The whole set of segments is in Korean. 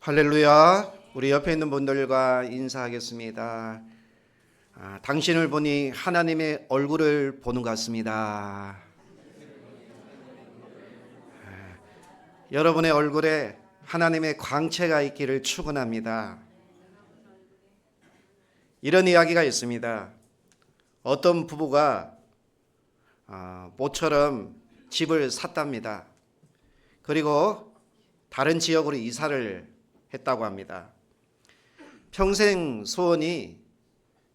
할렐루야. 우리 옆에 있는 분들과 인사하겠습니다. 당신을 보니 하나님의 얼굴을 보는 것 같습니다. 여러분의 얼굴에 하나님의 광채가 있기를 축원합니다. 이런 이야기가 있습니다. 어떤 부부가 모처럼 집을 샀답니다. 그리고 다른 지역으로 이사를 했다고 합니다. 평생 소원이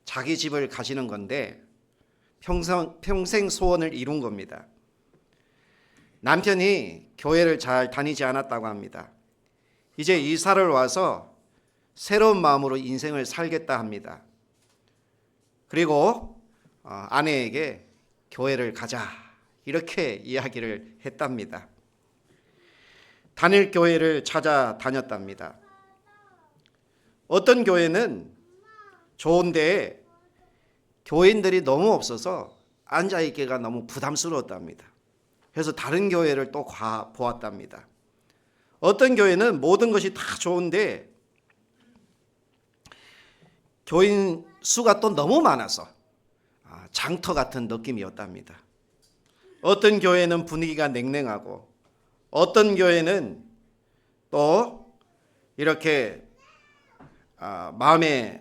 자기 집을 가지는 건데 평생 소원을 이룬 겁니다. 남편이 교회를 잘 다니지 않았다고 합니다. 이제 이사를 와서 새로운 마음으로 인생을 살겠다 합니다. 그리고 아내에게 교회를 가자 이렇게 이야기를 했답니다. 단일 교회를 찾아다녔답니다. 어떤 교회는 좋은데 교인들이 너무 없어서 앉아있기가 너무 부담스러웠답니다. 그래서 다른 교회를 또 보았답니다. 어떤 교회는 모든 것이 다 좋은데 교인 수가 또 너무 많아서 장터 같은 느낌이었답니다. 어떤 교회는 분위기가 냉랭하고 어떤 교회는 또 이렇게 마음에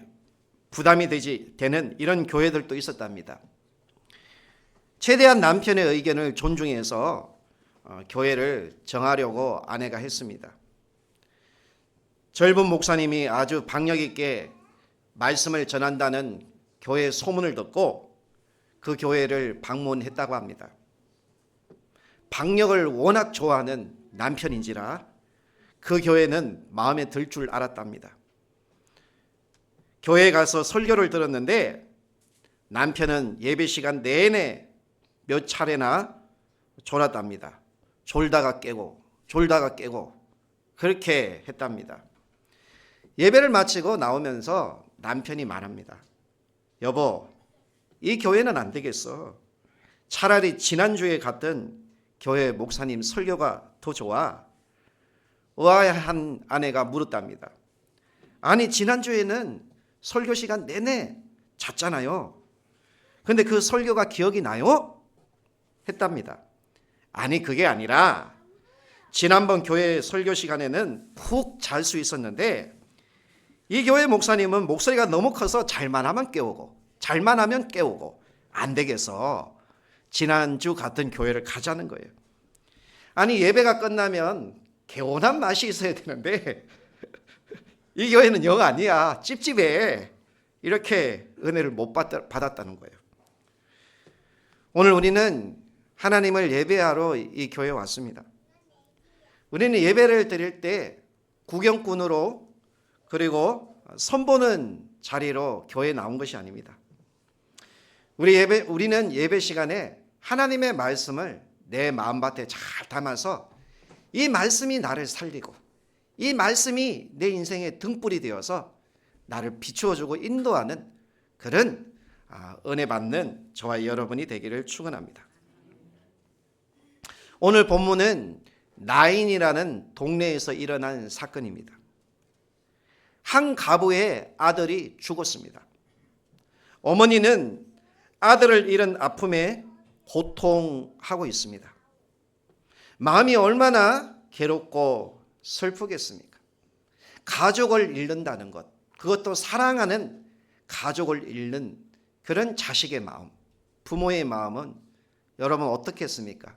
부담이 되는 이런 교회들도 있었답니다. 최대한 남편의 의견을 존중해서 교회를 정하려고 아내가 했습니다. 젊은 목사님이 아주 박력 있게 말씀을 전한다는 교회 소문을 듣고 그 교회를 방문했다고 합니다. 박력을 워낙 좋아하는 남편인지라 그 교회는 마음에 들 줄 알았답니다. 교회에 가서 설교를 들었는데 남편은 예배 시간 내내 몇 차례나 졸았답니다. 졸다가 깨고 그렇게 했답니다. 예배를 마치고 나오면서 남편이 말합니다. 여보, 이 교회는 안 되겠어. 차라리 지난주에 갔던 교회 목사님 설교가 더 좋아. 의아한 아내가 물었답니다. 아니, 지난주에는 설교 시간 내내 잤잖아요. 근데 그 설교가 기억이 나요? 했답니다. 아니, 그게 아니라 지난번 교회 설교 시간에는 푹 잘 수 있었는데 이 교회 목사님은 목소리가 너무 커서 잘만 하면 깨우고 안 되겠어. 지난주 같은 교회를 가자는 거예요. 아니, 예배가 끝나면 개운한 맛이 있어야 되는데 이 교회는 영 아니야. 찝찝해. 이렇게 은혜를 못 받았다는 거예요. 오늘 우리는 하나님을 예배하러 이 교회에 왔습니다. 우리는 예배를 드릴 때 구경꾼으로 그리고 선보는 자리로 교회에 나온 것이 아닙니다. 우리는 예배 시간에 하나님의 말씀을 내 마음밭에 잘 담아서 이 말씀이 나를 살리고 이 말씀이 내 인생의 등불이 되어서 나를 비추어주고 인도하는 그런 은혜 받는 저와 여러분이 되기를 축원합니다. 오늘 본문은 나인이라는 동네에서 일어난 사건입니다. 한 가부의 아들이 죽었습니다. 어머니는 아들을 잃은 아픔에 고통하고 있습니다. 마음이 얼마나 괴롭고 슬프겠습니까? 가족을 잃는다는 것, 그것도 사랑하는 가족을 잃는 그런 자식의 마음, 부모의 마음은 여러분 어떻겠습니까?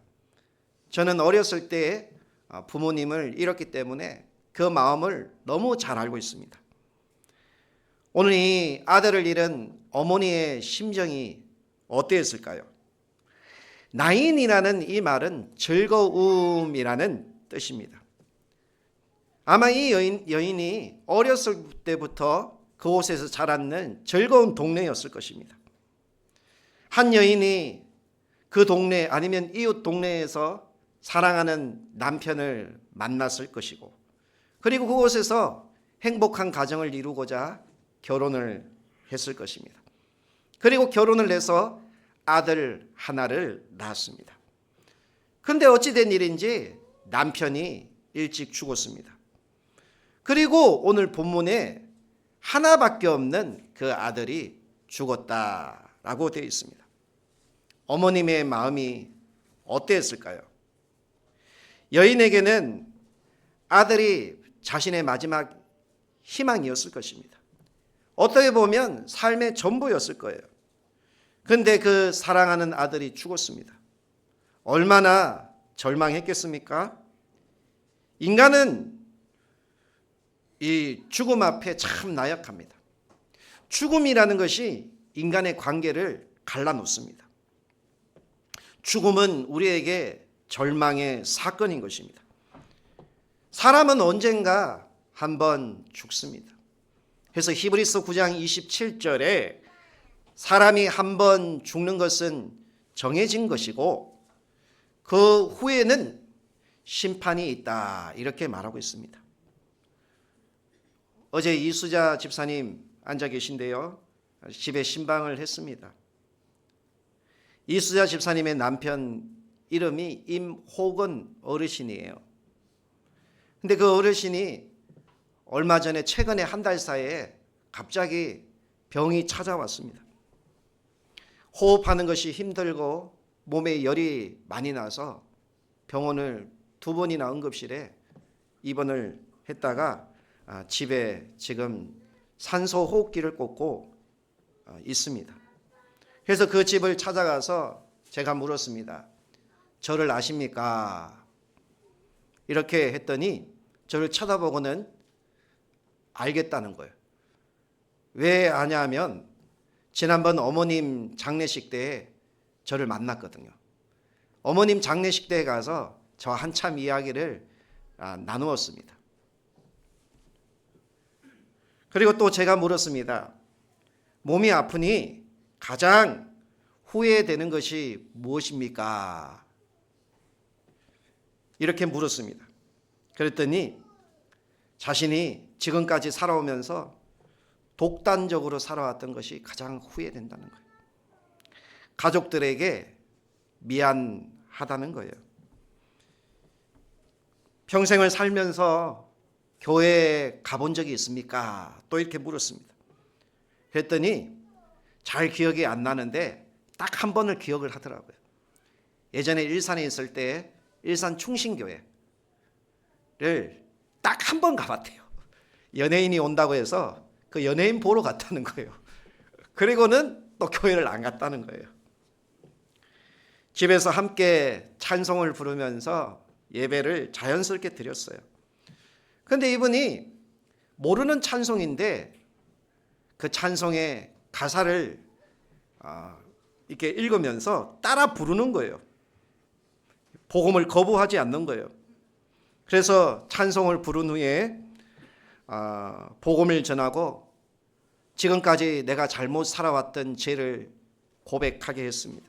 저는 어렸을 때 부모님을 잃었기 때문에 그 마음을 너무 잘 알고 있습니다. 오늘 이 아들을 잃은 어머니의 심정이 어땠을까요? 나인이라는 이 말은 즐거움이라는 뜻입니다. 아마 이 여인이 어렸을 때부터 그곳에서 자랐는 즐거운 동네였을 것입니다. 한 여인이 그 동네 아니면 이웃 동네에서 사랑하는 남편을 만났을 것이고 그리고 그곳에서 행복한 가정을 이루고자 결혼을 했을 것입니다. 그리고 결혼을 해서 아들 하나를 낳았습니다. 그런데 어찌된 일인지 남편이 일찍 죽었습니다. 그리고 오늘 본문에 하나밖에 없는 그 아들이 죽었다라고 되어 있습니다. 어머님의 마음이 어땠을까요? 여인에게는 아들이 자신의 마지막 희망이었을 것입니다. 어떻게 보면 삶의 전부였을 거예요. 그런데 그 사랑하는 아들이 죽었습니다. 얼마나 절망했겠습니까? 인간은 이 죽음 앞에 참 나약합니다. 죽음이라는 것이 인간의 관계를 갈라놓습니다. 죽음은 우리에게 절망의 사건인 것입니다. 사람은 언젠가 한번 죽습니다. 그래서 히브리서 9장 27절에 사람이 한번 죽는 것은 정해진 것이고 그 후에는 심판이 있다 이렇게 말하고 있습니다. 어제 이수자 집사님 앉아 계신데요. 집에 신방을 했습니다. 이수자 집사님의 남편 이름이 임호건 어르신이에요. 근데 그 어르신이 얼마 전에 최근에 한 달 사이에 갑자기 병이 찾아왔습니다. 호흡하는 것이 힘들고 몸에 열이 많이 나서 병원을 2번이나 응급실에 입원을 했다가 집에 지금 산소 호흡기를 꽂고 있습니다. 그래서 그 집을 찾아가서 제가 물었습니다. 저를 아십니까? 이렇게 했더니 저를 쳐다보고는 알겠다는 거예요. 왜 아냐면 지난번 어머님 장례식 때에 저를 만났거든요. 어머님 장례식 때에 가서 저와 한참 이야기를 나누었습니다. 그리고 또 제가 물었습니다. 몸이 아프니 가장 후회되는 것이 무엇입니까? 이렇게 물었습니다. 그랬더니 자신이 지금까지 살아오면서 독단적으로 살아왔던 것이 가장 후회된다는 거예요. 가족들에게 미안하다는 거예요. 평생을 살면서 교회에 가본 적이 있습니까? 또 이렇게 물었습니다. 그랬더니 잘 기억이 안 나는데 딱 한 번을 기억을 하더라고요. 예전에 일산에 있을 때 일산 충신교회를 딱 한 번 가봤대요. 연예인이 온다고 해서 그 연예인 보러 갔다는 거예요. 그리고는 또 교회를 안 갔다는 거예요. 집에서 함께 찬송을 부르면서 예배를 자연스럽게 드렸어요. 그런데 이분이 모르는 찬송인데 그 찬송의 가사를 이렇게 읽으면서 따라 부르는 거예요. 복음을 거부하지 않는 거예요. 그래서 찬송을 부른 후에 복음을 전하고 지금까지 내가 잘못 살아왔던 죄를 고백하게 했습니다.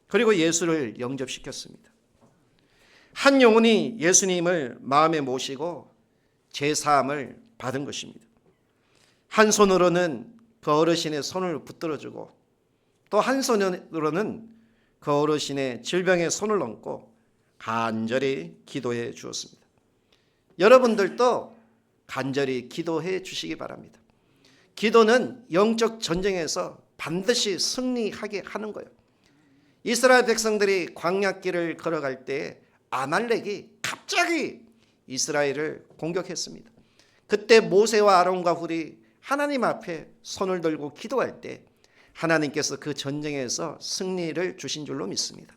그리고 예수를 영접시켰습니다. 한 영혼이 예수님을 마음에 모시고 제사함을 받은 것입니다. 한 손으로는 그 어르신의 손을 붙들어주고 또 한 손으로는 그 어르신의 질병에 손을 얹고 간절히 기도해 주었습니다. 여러분들도 간절히 기도해 주시기 바랍니다. 기도는 영적 전쟁에서 반드시 승리하게 하는 거예요. 이스라엘 백성들이 광야길을 걸어갈 때 아말렉이 갑자기 이스라엘을 공격했습니다. 그때 모세와 아론과 훌이 하나님 앞에 손을 들고 기도할 때 하나님께서 그 전쟁에서 승리를 주신 줄로 믿습니다.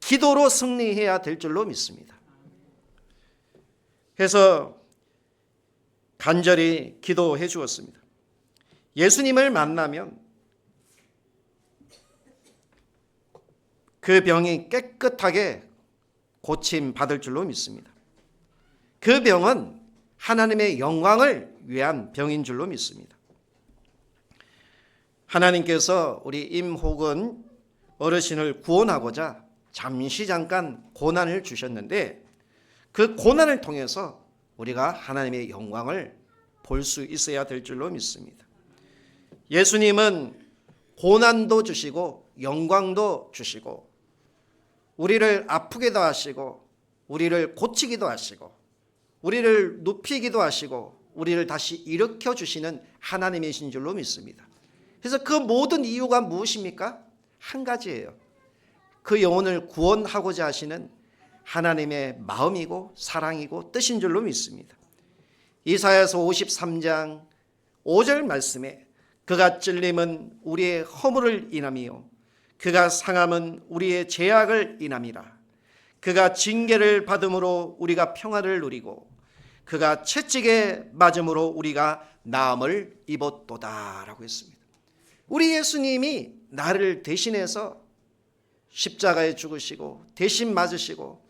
기도로 승리해야 될 줄로 믿습니다. 그래서 간절히 기도해 주었습니다. 예수님을 만나면 그 병이 깨끗하게 고침 받을 줄로 믿습니다. 그 병은 하나님의 영광을 위한 병인 줄로 믿습니다. 하나님께서 우리 임호근 어르신을 구원하고자 잠깐 고난을 주셨는데 그 고난을 통해서 우리가 하나님의 영광을 볼 수 있어야 될 줄로 믿습니다. 예수님은 고난도 주시고 영광도 주시고 우리를 아프게도 하시고 우리를 고치기도 하시고 우리를 눕히기도 하시고 우리를 다시 일으켜 주시는 하나님이신 줄로 믿습니다. 그래서 그 모든 이유가 무엇입니까? 한 가지예요. 그 영혼을 구원하고자 하시는 하나님의 마음이고 사랑이고 뜻인 줄로 믿습니다. 이사야서 53장 5절 말씀에 그가 찔림은 우리의 허물을 인함이요 그가 상함은 우리의 죄악을 인함이라. 그가 징계를 받음으로 우리가 평화를 누리고 그가 채찍에 맞음으로 우리가 나음을 입었도다 라고 했습니다. 우리 예수님이 나를 대신해서 십자가에 죽으시고 대신 맞으시고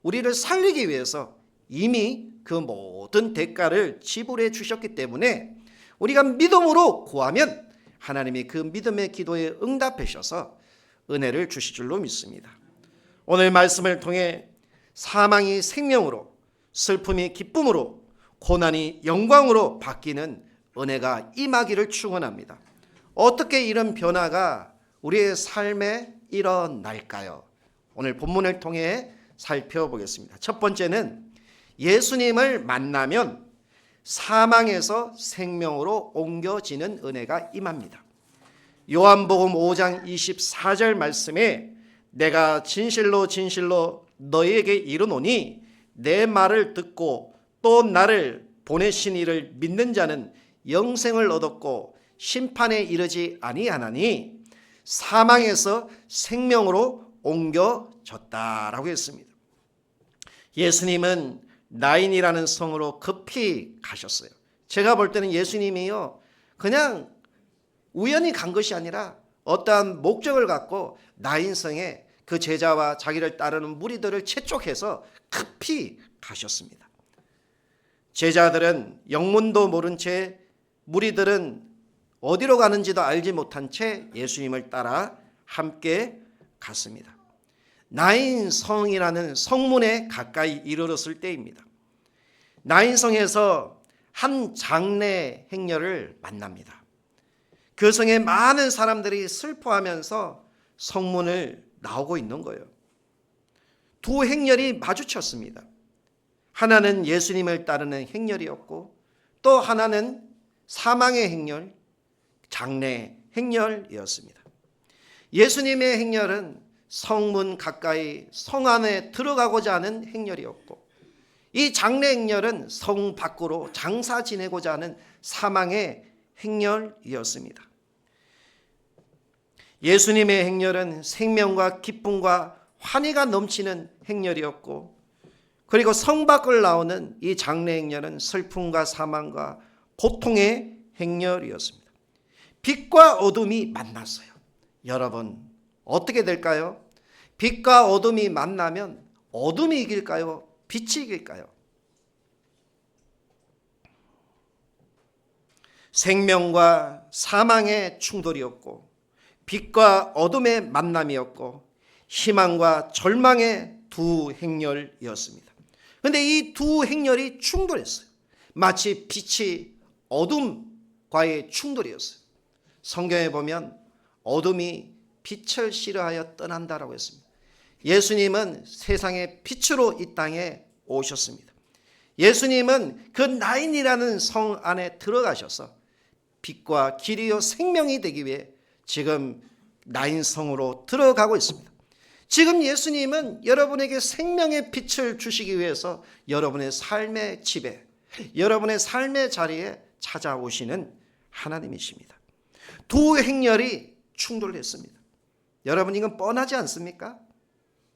우리를 살리기 위해서 이미 그 모든 대가를 지불해 주셨기 때문에 우리가 믿음으로 구하면 하나님이 그 믿음의 기도에 응답해 주셔서 은혜를 주실 줄로 믿습니다. 오늘 말씀을 통해 사망이 생명으로, 슬픔이 기쁨으로, 고난이 영광으로 바뀌는 은혜가 임하기를 축원합니다. 어떻게 이런 변화가 우리의 삶에 일어날까요? 오늘 본문을 통해 살펴보겠습니다. 첫 번째는 예수님을 만나면 사망에서 생명으로 옮겨지는 은혜가 임합니다. 요한복음 5장 24절 말씀에 내가 진실로 진실로 너희에게 이르노니 내 말을 듣고 또 나를 보내신 이를 믿는 자는 영생을 얻었고 심판에 이르지 아니하나니 사망에서 생명으로 옮겨졌다라고 했습니다. 예수님은 나인이라는 성으로 급히 가셨어요. 제가 볼 때는 예수님이요 그냥 우연히 간 것이 아니라 어떠한 목적을 갖고 나인성에 그 제자와 자기를 따르는 무리들을 채촉해서 급히 가셨습니다. 제자들은 영문도 모른 채, 무리들은 어디로 가는지도 알지 못한 채 예수님을 따라 함께 갔습니다. 나인성이라는 성문에 가까이 이르렀을 때입니다. 나인성에서 한 장례 행렬을 만납니다. 그 성에 많은 사람들이 슬퍼하면서 성문을 나오고 있는 거예요. 두 행렬이 마주쳤습니다. 하나는 예수님을 따르는 행렬이었고 또 하나는 사망의 행렬, 장례 행렬이었습니다. 예수님의 행렬은 성문 가까이 성 안에 들어가고자 하는 행렬이었고 이 장례 행렬은 성 밖으로 장사 지내고자 하는 사망의 행렬이었습니다. 예수님의 행렬은 생명과 기쁨과 환희가 넘치는 행렬이었고 그리고 성 밖을 나오는 이 장례 행렬은 슬픔과 사망과 고통의 행렬이었습니다. 빛과 어둠이 만났어요. 여러분 어떻게 될까요? 빛과 어둠이 만나면 어둠이 이길까요? 빛이 이길까요? 생명과 사망의 충돌이었고 빛과 어둠의 만남이었고 희망과 절망의 두 행렬이었습니다. 그런데 이 두 행렬이 충돌했어요. 마치 빛이 어둠과의 충돌이었어요. 성경에 보면 어둠이 빛을 싫어하여 떠난다라고 했습니다. 예수님은 세상의 빛으로 이 땅에 오셨습니다. 예수님은 그 나인이라는 성 안에 들어가셔서 빛과 길이요 생명이 되기 위해 지금 나인성으로 들어가고 있습니다. 지금 예수님은 여러분에게 생명의 빛을 주시기 위해서 여러분의 삶의 집에, 여러분의 삶의 자리에 찾아오시는 하나님이십니다. 두 행렬이 충돌했습니다. 여러분 이건 뻔하지 않습니까?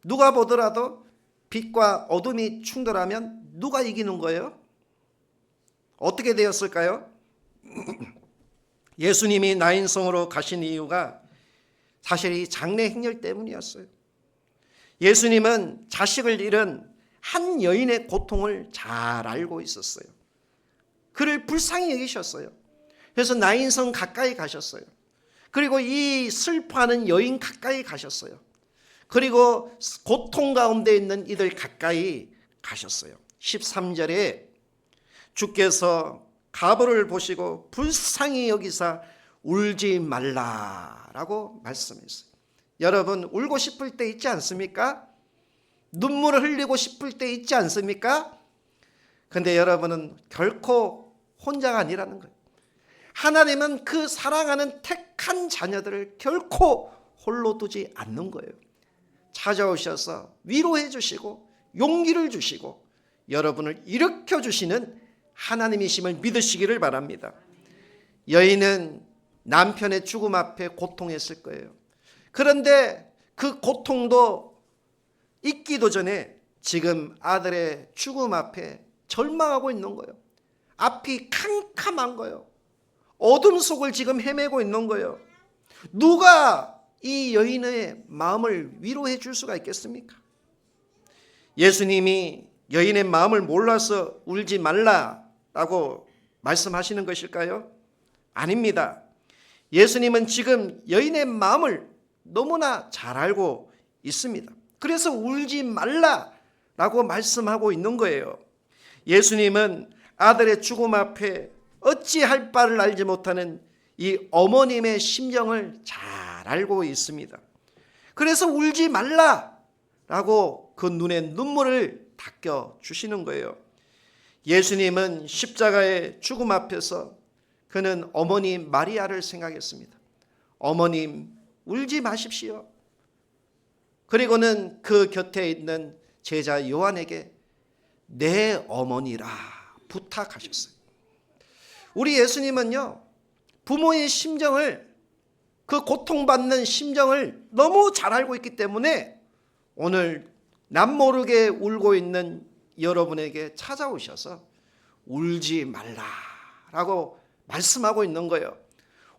누가 보더라도 빛과 어둠이 충돌하면 누가 이기는 거예요? 어떻게 되었을까요? 예수님이 나인성으로 가신 이유가 사실 이 장례 행렬 때문이었어요. 예수님은 자식을 잃은 한 여인의 고통을 잘 알고 있었어요. 그를 불쌍히 여기셨어요. 그래서 나인성 가까이 가셨어요. 그리고 이 슬퍼하는 여인 가까이 가셨어요. 그리고 고통 가운데 있는 이들 가까이 가셨어요. 13절에 주께서 가보를 보시고 불쌍히 여기사 울지 말라라고 말씀했어요. 여러분 울고 싶을 때 있지 않습니까? 눈물을 흘리고 싶을 때 있지 않습니까? 근데 여러분은 결코 혼자가 아니라는 거예요. 하나님은 그 사랑하는 택한 자녀들을 결코 홀로 두지 않는 거예요. 찾아오셔서 위로해 주시고 용기를 주시고 여러분을 일으켜 주시는 하나님이심을 믿으시기를 바랍니다. 여인은 남편의 죽음 앞에 고통했을 거예요. 그런데 그 고통도 잊기도 전에 지금 아들의 죽음 앞에 절망하고 있는 거예요. 앞이 캄캄한 거예요. 어둠 속을 지금 헤매고 있는 거예요. 누가 이 여인의 마음을 위로해 줄 수가 있겠습니까? 예수님이 여인의 마음을 몰라서 울지 말라라고 말씀하시는 것일까요? 아닙니다. 예수님은 지금 여인의 마음을 너무나 잘 알고 있습니다. 그래서 울지 말라라고 말씀하고 있는 거예요. 예수님은 아들의 죽음 앞에 어찌할 바를 알지 못하는 이 어머님의 심정을 잘 알고 있습니다. 그래서 울지 말라라고 그 눈에 눈물을 닦여 주시는 거예요. 예수님은 십자가의 죽음 앞에서 그는 어머니 마리아를 생각했습니다. 어머님 울지 마십시오. 그리고는 그 곁에 있는 제자 요한에게 내 어머니라 부탁하셨어요. 우리 예수님은요, 부모의 심정을, 그 고통받는 심정을 너무 잘 알고 있기 때문에 오늘 남모르게 울고 있는 여러분에게 찾아오셔서 울지 말라라고 말씀하고 있는 거예요.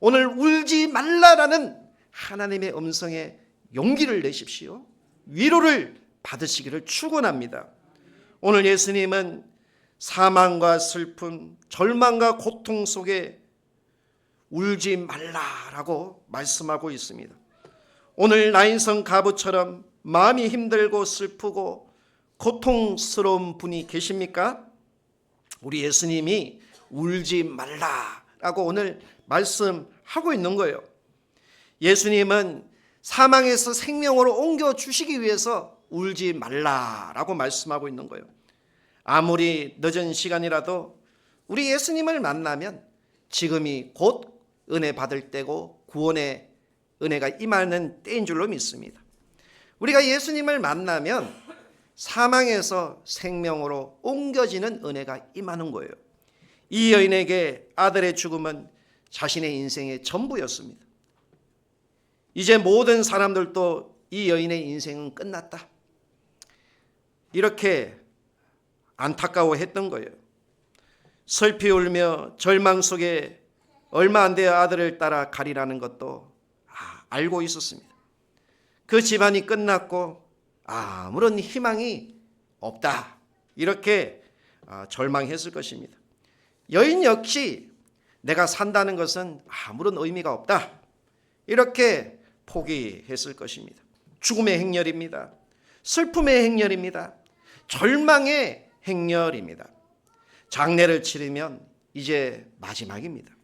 오늘 울지 말라라는 하나님의 음성에 용기를 내십시오. 위로를 받으시기를 축원합니다. 오늘 예수님은 사망과 슬픔, 절망과 고통 속에 울지 말라라고 말씀하고 있습니다. 오늘 나인성 가부처럼 마음이 힘들고 슬프고 고통스러운 분이 계십니까? 우리 예수님이 울지 말라라고 오늘 말씀하고 있는 거예요. 예수님은 사망에서 생명으로 옮겨주시기 위해서 울지 말라라고 말씀하고 있는 거예요. 아무리 늦은 시간이라도 우리 예수님을 만나면 지금이 곧 은혜 받을 때고 구원의 은혜가 임하는 때인 줄로 믿습니다. 우리가 예수님을 만나면 사망에서 생명으로 옮겨지는 은혜가 임하는 거예요. 이 여인에게 아들의 죽음은 자신의 인생의 전부였습니다. 이제 모든 사람들도 이 여인의 인생은 끝났다, 이렇게 안타까워했던 거예요. 슬피 울며 절망 속에 얼마 안 되어 아들을 따라 가리라는 것도 알고 있었습니다. 그 집안이 끝났고 아무런 희망이 없다, 이렇게 절망했을 것입니다. 여인 역시 내가 산다는 것은 아무런 의미가 없다, 이렇게 포기했을 것입니다. 죽음의 행렬입니다. 슬픔의 행렬입니다. 절망의 행렬입니다. 장례를 치르면 이제 마지막입니다.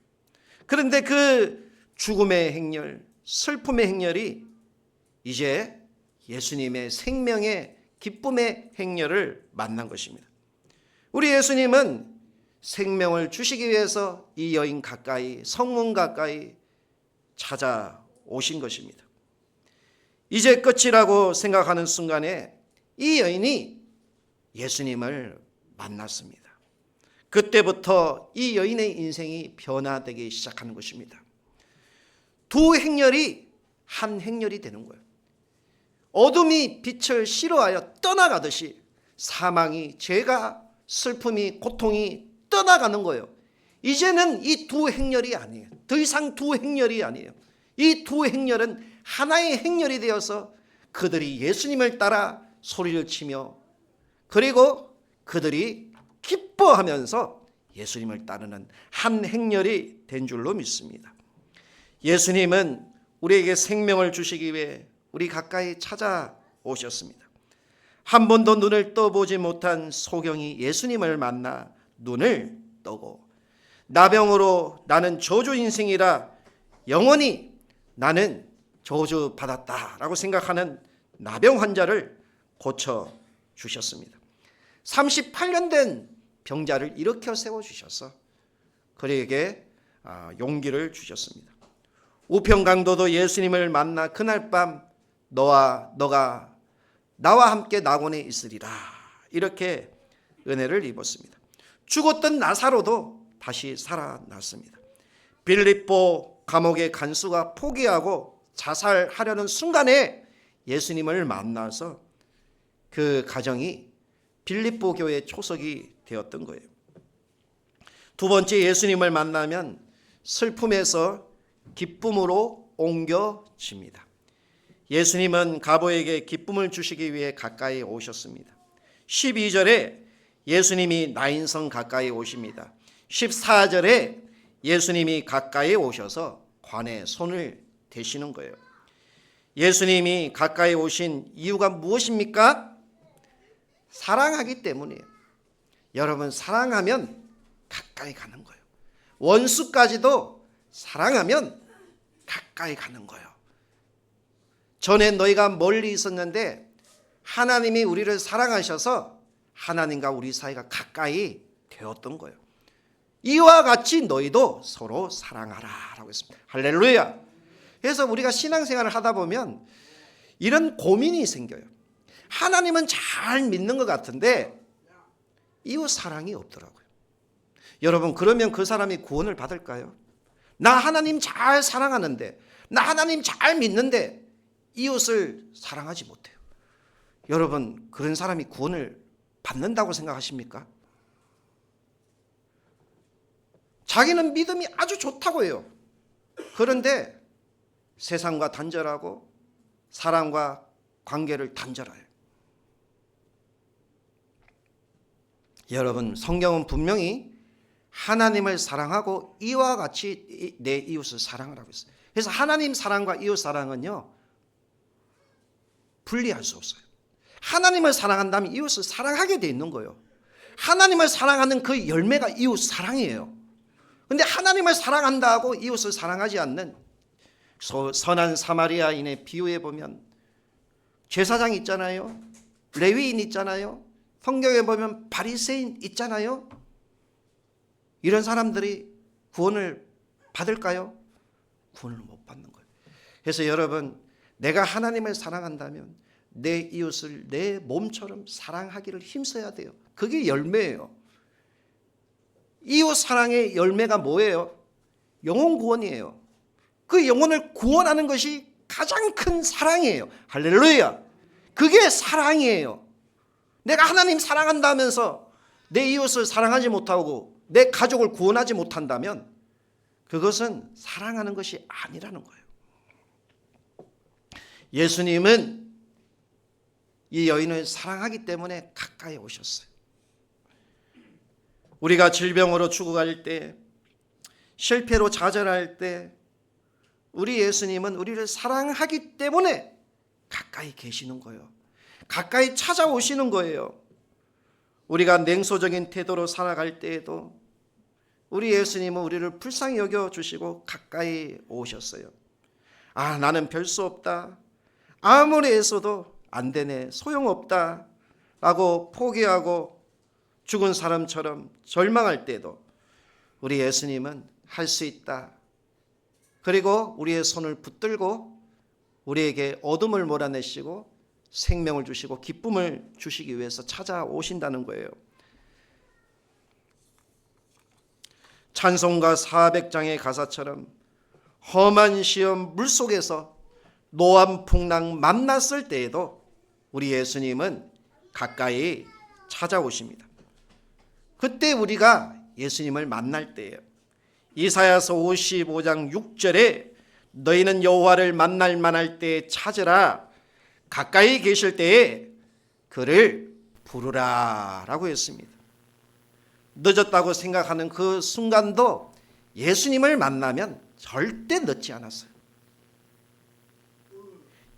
그런데 그 죽음의 행렬, 슬픔의 행렬이 이제 예수님의 생명의 기쁨의 행렬을 만난 것입니다. 우리 예수님은 생명을 주시기 위해서 이 여인 가까이, 성문 가까이 찾아오신 것입니다. 이제 끝이라고 생각하는 순간에 이 여인이 예수님을 만났습니다. 그때부터 이 여인의 인생이 변화되기 시작하는 것입니다. 두 행렬이 한 행렬이 되는 거예요. 어둠이 빛을 싫어하여 떠나가듯이 사망이, 죄가, 슬픔이, 고통이 떠나가는 거예요. 이제는 이 두 행렬이 아니에요. 더 이상 두 행렬이 아니에요. 이 두 행렬은 하나의 행렬이 되어서 그들이 예수님을 따라 소리를 치며, 그리고 그들이 기뻐하면서 예수님을 따르는 한 행렬이 된 줄로 믿습니다. 예수님은 우리에게 생명을 주시기 위해 우리 가까이 찾아오셨습니다. 한 번도 눈을 떠보지 못한 소경이 예수님을 만나 눈을 떠고, 나병으로 나는 저주 인생이라 영원히 나는 저주 받았다라고 생각하는 나병 환자를 고쳐 주셨습니다. 38년 된 병자를 일으켜 세워주셔서 그에게 용기를 주셨습니다. 우편강도도 예수님을 만나 그날 밤 너가 나와 함께 낙원에 있으리라 이렇게 은혜를 입었습니다. 죽었던 나사로도 다시 살아났습니다. 빌립보 감옥의 간수가 포기하고 자살하려는 순간에 예수님을 만나서 그 가정이 빌립보 교회 초석이 되었던 거예요. 두 번째, 예수님을 만나면 슬픔에서 기쁨으로 옮겨집니다. 예수님은 가보에게 기쁨을 주시기 위해 가까이 오셨습니다. 12절에 예수님이 나인성 가까이 오십니다. 14절에 예수님이 가까이 오셔서 관에 손을 대시는 거예요. 예수님이 가까이 오신 이유가 무엇입니까? 사랑하기 때문이에요. 여러분, 사랑하면 가까이 가는 거예요. 원수까지도 사랑하면 가까이 가는 거예요. 전에 너희가 멀리 있었는데 하나님이 우리를 사랑하셔서 하나님과 우리 사이가 가까이 되었던 거예요. 이와 같이 너희도 서로 사랑하라 라고 했습니다. 할렐루야. 그래서 우리가 신앙생활을 하다 보면 이런 고민이 생겨요. 하나님은 잘 믿는 것 같은데 이웃 사랑이 없더라고요. 여러분, 그러면 그 사람이 구원을 받을까요? 나 하나님 잘 사랑하는데, 나 하나님 잘 믿는데 이웃을 사랑하지 못해요. 여러분, 그런 사람이 구원을 받는다고 생각하십니까? 자기는 믿음이 아주 좋다고 해요. 그런데 세상과 단절하고 사람과 관계를 단절해요. 여러분, 성경은 분명히 하나님을 사랑하고 이와 같이 내 이웃을 사랑하라고 했어요. 그래서 하나님 사랑과 이웃 사랑은요, 분리할 수 없어요. 하나님을 사랑한다면 이웃을 사랑하게 돼 있는 거예요. 하나님을 사랑하는 그 열매가 이웃 사랑이에요. 그런데 하나님을 사랑한다고 이웃을 사랑하지 않는 선한 사마리아인의 비유에 보면 제사장 있잖아요. 레위인 있잖아요. 성경에 보면 바리새인 있잖아요. 이런 사람들이 구원을 받을까요? 구원을 못 받는 거예요. 그래서 여러분, 내가 하나님을 사랑한다면 내 이웃을 내 몸처럼 사랑하기를 힘써야 돼요. 그게 열매예요. 이웃 사랑의 열매가 뭐예요? 영혼 구원이에요. 그 영혼을 구원하는 것이 가장 큰 사랑이에요. 할렐루야. 그게 사랑이에요. 내가 하나님 사랑한다면서 내 이웃을 사랑하지 못하고 내 가족을 구원하지 못한다면 그것은 사랑하는 것이 아니라는 거예요. 예수님은 이 여인을 사랑하기 때문에 가까이 오셨어요. 우리가 질병으로 죽어갈 때, 실패로 좌절할 때 우리 예수님은 우리를 사랑하기 때문에 가까이 계시는 거예요. 가까이 찾아오시는 거예요. 우리가 냉소적인 태도로 살아갈 때에도 우리 예수님은 우리를 불쌍히 여겨주시고 가까이 오셨어요. 아, 나는 별 수 없다. 아무리 애써도 안 되네. 소용없다. 라고 포기하고 죽은 사람처럼 절망할 때도 우리 예수님은 할 수 있다. 그리고 우리의 손을 붙들고 우리에게 어둠을 몰아내시고 생명을 주시고 기쁨을 주시기 위해서 찾아오신다는 거예요. 찬송가 400장의 가사처럼 험한 시험 물속에서 노암풍랑 만났을 때에도 우리 예수님은 가까이 찾아오십니다. 그때 우리가 예수님을 만날 때예요. 이사야서 55장 6절에 너희는 여호와를 만날 만할 때 찾으라. 가까이 계실 때에 그를 부르라 라고 했습니다. 늦었다고 생각하는 그 순간도 예수님을 만나면 절대 늦지 않았어요.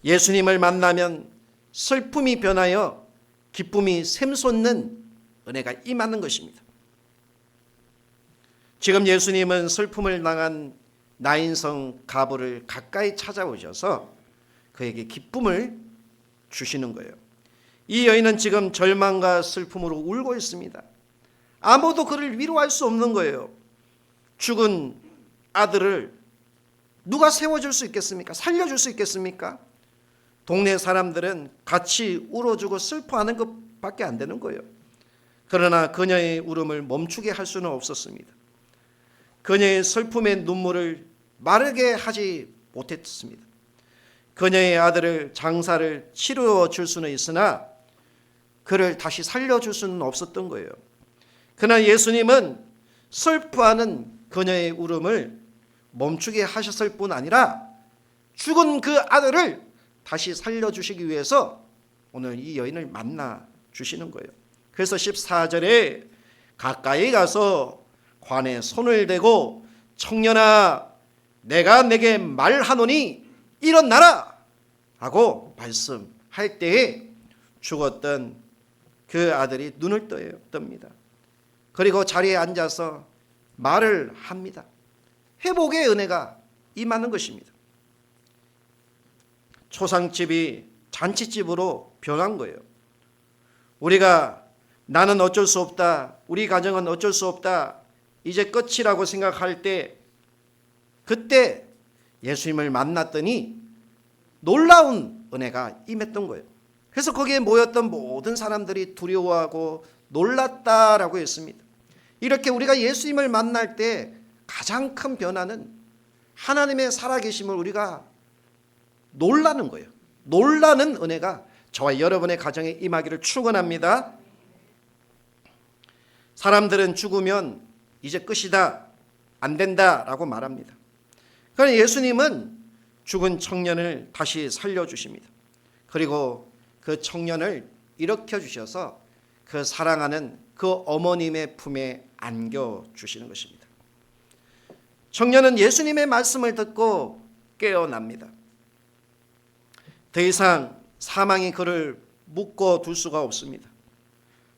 예수님을 만나면 슬픔이 변하여 기쁨이 샘솟는 은혜가 임하는 것입니다. 지금 예수님은 슬픔을 당한 나인성 가부를 가까이 찾아오셔서 그에게 기쁨을 주시는 거예요. 이 여인은 지금 절망과 슬픔으로 울고 있습니다. 아무도 그를 위로할 수 없는 거예요. 죽은 아들을 누가 세워줄 수 있겠습니까? 살려줄 수 있겠습니까? 동네 사람들은 같이 울어주고 슬퍼하는 것밖에 안 되는 거예요. 그러나 그녀의 울음을 멈추게 할 수는 없었습니다. 그녀의 슬픔의 눈물을 마르게 하지 못했습니다. 그녀의 아들을 장사를 치루어 줄 수는 있으나 그를 다시 살려줄 수는 없었던 거예요. 그러나 예수님은 슬퍼하는 그녀의 울음을 멈추게 하셨을 뿐 아니라 죽은 그 아들을 다시 살려주시기 위해서 오늘 이 여인을 만나 주시는 거예요. 그래서 14절에 가까이 가서 관에 손을 대고 청년아 내가 내게 말하노니 일어나라 하고 말씀할 때에 죽었던 그 아들이 눈을 뜹니다. 그리고 자리에 앉아서 말을 합니다. 회복의 은혜가 임하는 것입니다. 초상집이 잔치집으로 변한 거예요. 우리가 나는 어쩔 수 없다, 우리 가정은 어쩔 수 없다, 이제 끝이라고 생각할 때 그때 예수님을 만났더니 놀라운 은혜가 임했던 거예요. 그래서 거기에 모였던 모든 사람들이 두려워하고 놀랐다라고 했습니다. 이렇게 우리가 예수님을 만날 때 가장 큰 변화는 하나님의 살아계심을 우리가 놀라는 거예요. 놀라는 은혜가 저와 여러분의 가정에 임하기를 축원합니다. 사람들은 죽으면 이제 끝이다, 안 된다라고 말합니다. 그러나 예수님은 죽은 청년을 다시 살려주십니다. 그리고 그 청년을 일으켜 주셔서 그 사랑하는 그 어머님의 품에 안겨주시는 것입니다. 청년은 예수님의 말씀을 듣고 깨어납니다. 더 이상 사망이 그를 묶어둘 수가 없습니다.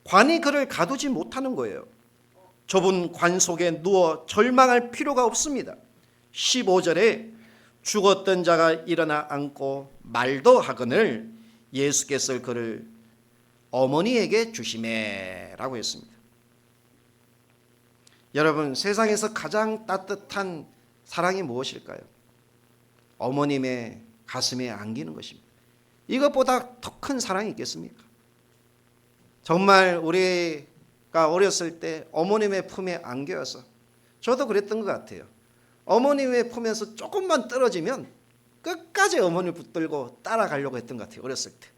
관이 그를 가두지 못하는 거예요. 좁은 관 속에 누워 절망할 필요가 없습니다. 15절에 죽었던 자가 일어나 앉고 말도 하거늘 예수께서 그를 어머니에게 주시매라고 했습니다. 여러분, 세상에서 가장 따뜻한 사랑이 무엇일까요? 어머님의 가슴에 안기는 것입니다. 이것보다 더 큰 사랑이 있겠습니까? 정말 우리가 어렸을 때 어머님의 품에 안겨서, 저도 그랬던 것 같아요. 어머님의 품에서 조금만 떨어지면 끝까지 어머니를 붙들고 따라가려고 했던 것 같아요. 어렸을 때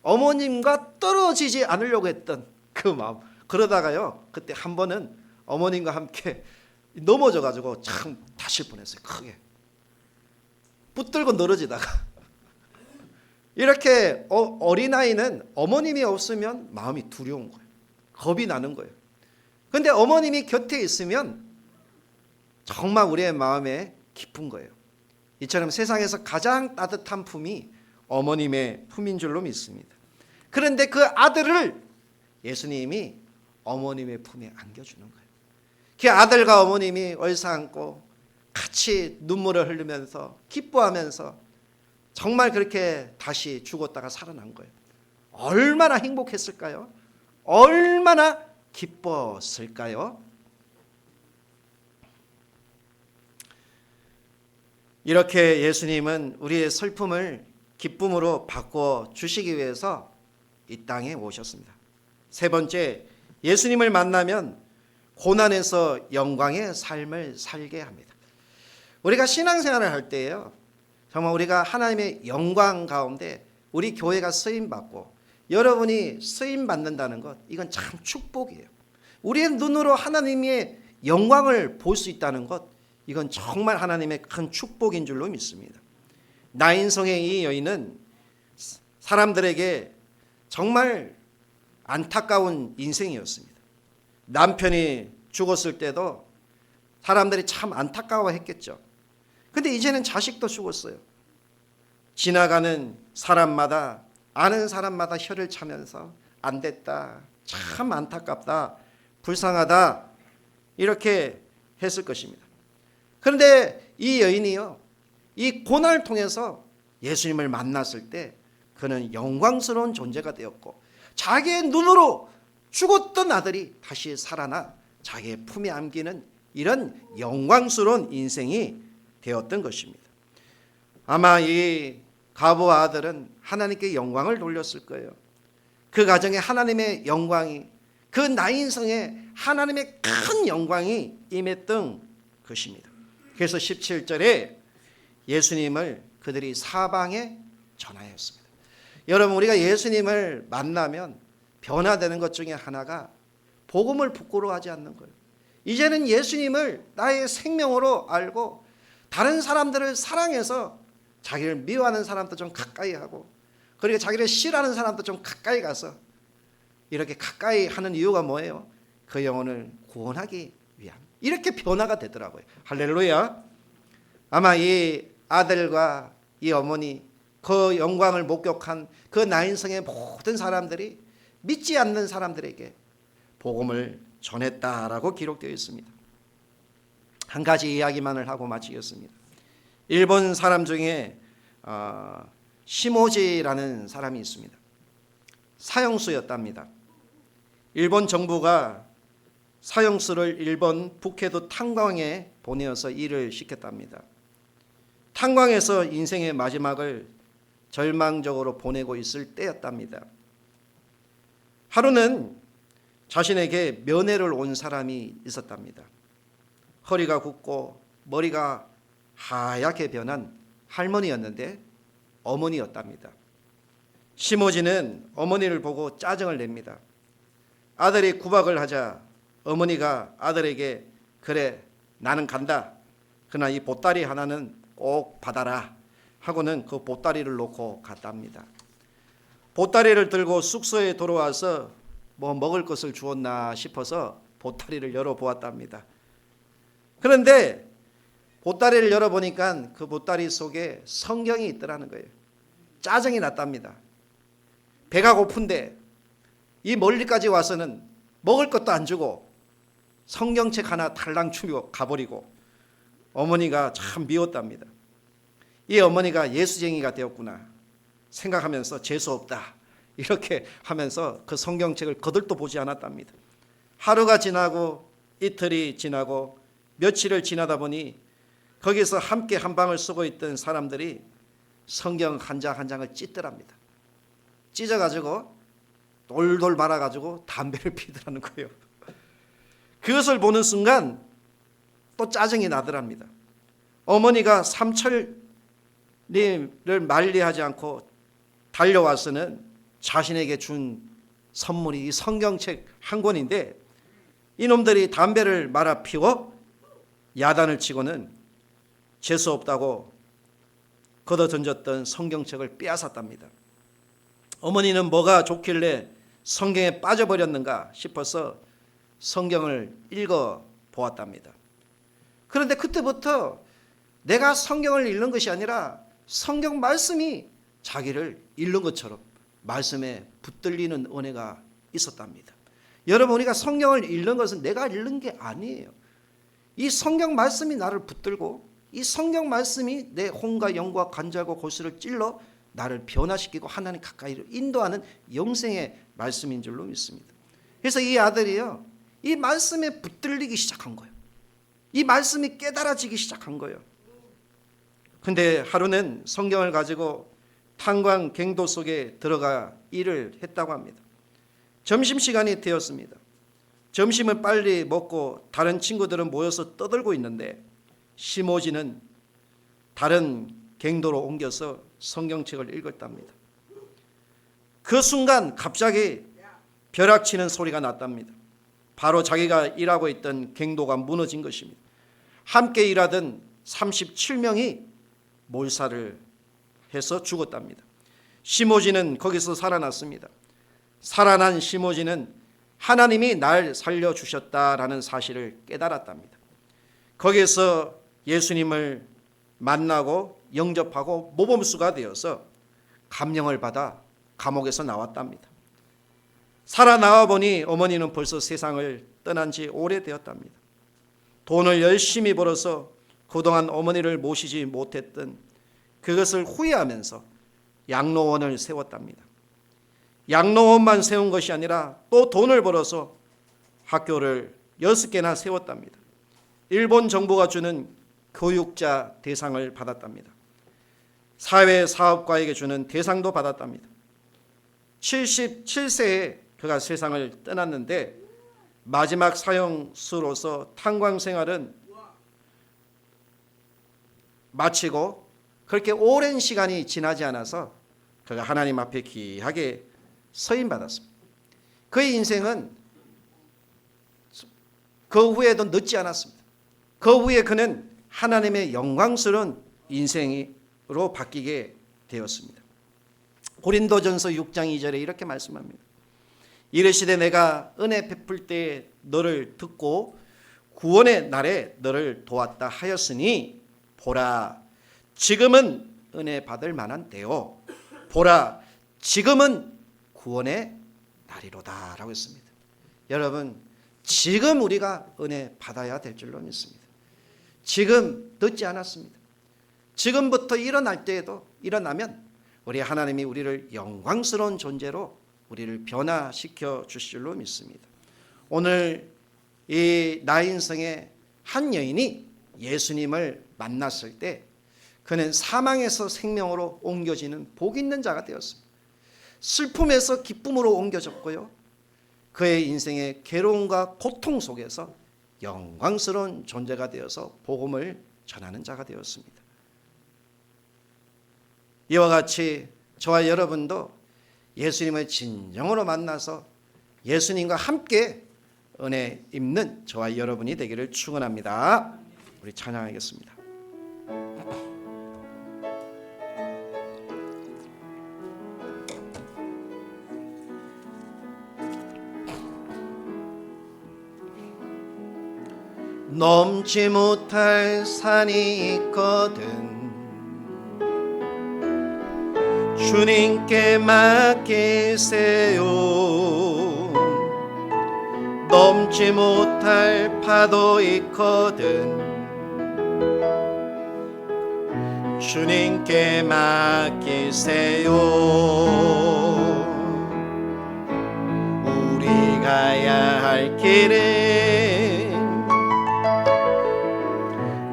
어머님과 떨어지지 않으려고 했던 그 마음. 그러다가요, 그때 한 번은 어머님과 함께 넘어져 가지고 참 다칠 뻔했어요. 크게 붙들고 늘어지다가. 이렇게 어린아이는 어머님이 없으면 마음이 두려운 거예요. 겁이 나는 거예요. 그런데 어머님이 곁에 있으면 정말 우리의 마음에 기쁜 거예요. 이처럼 세상에서 가장 따뜻한 품이 어머님의 품인 줄로 믿습니다. 그런데 그 아들을 예수님이 어머님의 품에 안겨주는 거예요. 그 아들과 어머님이 얼싸안고 같이 눈물을 흘리면서 기뻐하면서 정말 그렇게 다시 죽었다가 살아난 거예요. 얼마나 행복했을까요? 얼마나 기뻤을까요? 이렇게 예수님은 우리의 슬픔을 기쁨으로 바꿔 주시기 위해서 이 땅에 오셨습니다. 세 번째, 예수님을 만나면 고난에서 영광의 삶을 살게 합니다. 우리가 신앙생활을 할 때요, 정말 우리가 하나님의 영광 가운데 우리 교회가 쓰임받고 여러분이 쓰임받는다는 것, 이건 참 축복이에요. 우리의 눈으로 하나님의 영광을 볼 수 있다는 것, 이건 정말 하나님의 큰 축복인 줄로 믿습니다. 나인성의 이 여인은 사람들에게 정말 안타까운 인생이었습니다. 남편이 죽었을 때도 사람들이 참 안타까워했겠죠. 근데 이제는 자식도 죽었어요. 지나가는 사람마다, 아는 사람마다 혀를 차면서 안 됐다, 참 안타깝다, 불쌍하다, 이렇게 했을 것입니다. 그런데 이 여인이요, 이 고난을 통해서 예수님을 만났을 때 그는 영광스러운 존재가 되었고 자기의 눈으로 죽었던 아들이 다시 살아나 자기의 품에 안기는 이런 영광스러운 인생이 되었던 것입니다. 아마 이 과부와 아들은 하나님께 영광을 돌렸을 거예요. 그 가정에 하나님의 영광이, 그 나인성에 하나님의 큰 영광이 임했던 것입니다. 그래서 17절에 예수님을 그들이 사방에 전하였습니다. 여러분, 우리가 예수님을 만나면 변화되는 것 중에 하나가 복음을 부끄러워하지 않는 거예요. 이제는 예수님을 나의 생명으로 알고 다른 사람들을 사랑해서 자기를 미워하는 사람도 좀 가까이 하고, 그리고 자기를 싫어하는 사람도 좀 가까이 가서, 이렇게 가까이 하는 이유가 뭐예요? 그 영혼을 구원하기 위함. 이렇게 변화가 되더라고요. 할렐루야. 아마 이 아들과 이 어머니, 그 영광을 목격한 그 나인성의 모든 사람들이 믿지 않는 사람들에게 복음을 전했다라고 기록되어 있습니다. 한 가지 이야기만을 하고 마치겠습니다. 일본 사람 중에 시모지라는 사람이 있습니다. 사형수였답니다. 일본 정부가 사형수를 일본 북해도 탄광에 보내어서 일을 시켰답니다. 탄광에서 인생의 마지막을 절망적으로 보내고 있을 때였답니다. 하루는 자신에게 면회를 온 사람이 있었답니다. 허리가 굽고 머리가 하얗게 변한 할머니였는데 어머니였답니다. 시모지는 어머니를 보고 짜증을 냅니다. 아들이 구박을 하자 어머니가 아들에게, 그래 나는 간다, 그러나 이 보따리 하나는 꼭 받아라 하고는 그 보따리를 놓고 갔답니다. 보따리를 들고 숙소에 돌아와서 뭐 먹을 것을 주었나 싶어서 보따리를 열어보았답니다. 그런데 보따리를 열어보니까 그 보따리 속에 성경이 있더라는 거예요. 짜증이 났답니다. 배가 고픈데 이 멀리까지 와서는 먹을 것도 안 주고 성경책 하나 달랑 주고 가버리고, 어머니가 참 미웠답니다. 이 어머니가 예수쟁이가 되었구나 생각하면서 재수없다 이렇게 하면서 그 성경책을 거들떠 보지 않았답니다. 하루가 지나고 이틀이 지나고 며칠을 지나다 보니 거기서 함께 한 방을 쓰고 있던 사람들이 성경 한 장 한 장을 찢더랍니다. 찢어가지고 돌돌 말아가지고 담배를 피더라는 거예요. 그것을 보는 순간 또 짜증이 나더랍니다. 어머니가 삼철님을 만리하지 않고 달려와서는 자신에게 준 선물이 이 성경책 한 권인데, 이놈들이 담배를 말아 피워 야단을 치고는 재수없다고 걷어 던졌던 성경책을 빼앗았답니다. 어머니는 뭐가 좋길래 성경에 빠져버렸는가 싶어서 성경을 읽어 보았답니다. 그런데 그때부터 내가 성경을 읽는 것이 아니라 성경 말씀이 자기를 읽는 것처럼 말씀에 붙들리는 은혜가 있었답니다. 여러분, 우리가 성경을 읽는 것은 내가 읽는 게 아니에요. 이 성경 말씀이 나를 붙들고 이 성경 말씀이 내 혼과 영과 관절과 골수를 찔러 나를 변화시키고 하나님 가까이로 인도하는 영생의 말씀인 줄로 믿습니다. 그래서 이 아들이요, 이 말씀에 붙들리기 시작한 거예요. 이 말씀이 깨달아지기 시작한 거예요. 근데 하루는 성경을 가지고 탄광 갱도 속에 들어가 일을 했다고 합니다. 점심시간이 되었습니다. 점심을 빨리 먹고 다른 친구들은 모여서 떠들고 있는데 시모지는 다른 갱도로 옮겨서 성경책을 읽었답니다. 그 순간 갑자기 벼락치는 소리가 났답니다. 바로 자기가 일하고 있던 갱도가 무너진 것입니다. 함께 일하던 37명이 몰살을 해서 죽었답니다. 시모지는 거기서 살아났습니다. 살아난 시모지는 하나님이 날 살려주셨다라는 사실을 깨달았답니다. 거기에서 예수님을 만나고 영접하고 모범수가 되어서 감명을 받아 감옥에서 나왔답니다. 살아나와 보니 어머니는 벌써 세상을 떠난 지 오래되었답니다. 돈을 열심히 벌어서 그동안 어머니를 모시지 못했던 그것을 후회하면서 양로원을 세웠답니다. 양로원만 세운 것이 아니라 또 돈을 벌어서 학교를 6개나 세웠답니다. 일본 정부가 주는 교육자 대상을 받았답니다. 사회사업가에게 주는 대상도 받았답니다. 77세에 그가 세상을 떠났는데 마지막 사형수로서 탄광 생활은 마치고 그렇게 오랜 시간이 지나지 않아서 그가 하나님 앞에 귀하게 서임받았습니다. 그의 인생은 그 후에도 늦지 않았습니다. 그 후에 그는 하나님의 영광스러운 인생으로 바뀌게 되었습니다. 고린도전서 6장 2절에 이렇게 말씀합니다. 이르시되 내가 은혜 베풀 때에 너를 듣고 구원의 날에 너를 도왔다 하였으니 보라 지금은 은혜 받을 만한 때요 보라 지금은 구원의 날이로다 라고 했습니다. 여러분 지금 우리가 은혜 받아야 될 줄로 믿습니다. 지금 늦지 않았습니다. 지금부터 일어날 때에도 일어나면 우리 하나님이 우리를 영광스러운 존재로 우리를 변화시켜 주실 줄로 믿습니다. 오늘 이 나인성의 한 여인이 예수님을 만났을 때 그는 사망에서 생명으로 옮겨지는 복 있는 자가 되었습니다. 슬픔에서 기쁨으로 옮겨졌고요. 그의 인생의 괴로움과 고통 속에서 영광스러운 존재가 되어서 복음을 전하는 자가 되었습니다. 이와 같이 저와 여러분도 예수님을 진정으로 만나서 예수님과 함께 은혜 입는 저와 여러분이 되기를 축원합니다. 우리 찬양하겠습니다. 넘지 못할 산이 있거든 주님께 맡기세요. 넘지 못할 파도 있거든 주님께 맡기세요. 우리 가야 할 길은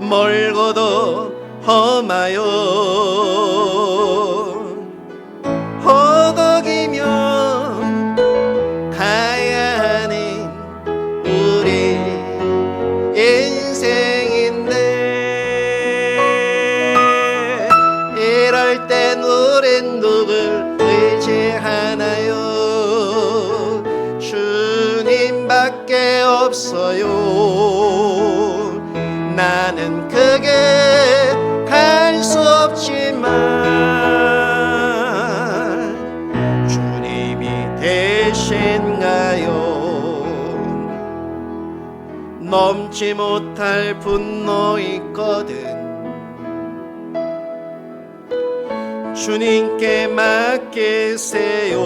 멀고도 험하여 허덕이며 가야 하는 우리 인생인데 이럴 땐 우린 누굴 의지하나요? 주님밖에 없어요. 나는 크게 갈 수 없지만 주님이 되신가요? 넘지 못할 분노 있거든 주님께 맡기세요.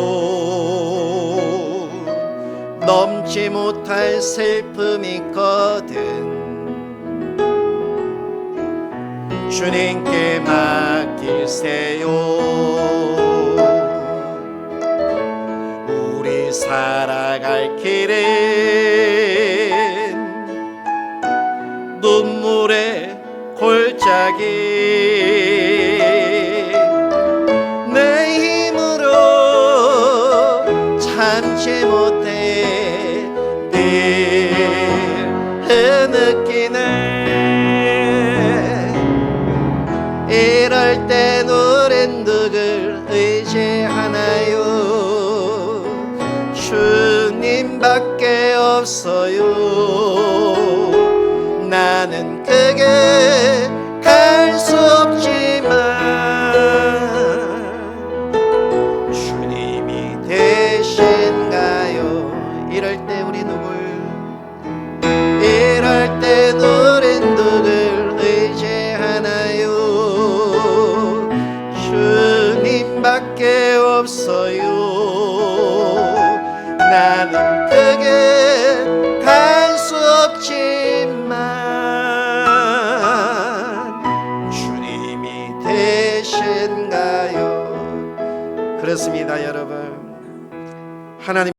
넘지 못할 슬픔 있거든 주님께 맡기세요. 우리 살아갈 길은 눈물의 골짜기 내 힘으로 참지 못해 늘 흐느끼네. 이럴 땐 우린 누굴 의지하나요? 주님밖에 없어요. 나는 크게 갈 수 없지만 주님이 되신가요? 이럴 때 우리 누굴 이럴 땐 우린 누굴 의지하나요? 주님밖에 없어요. 나는 크게 갈 수 없지만 주님이 되신가요? 그렇습니다. 여러분 하나님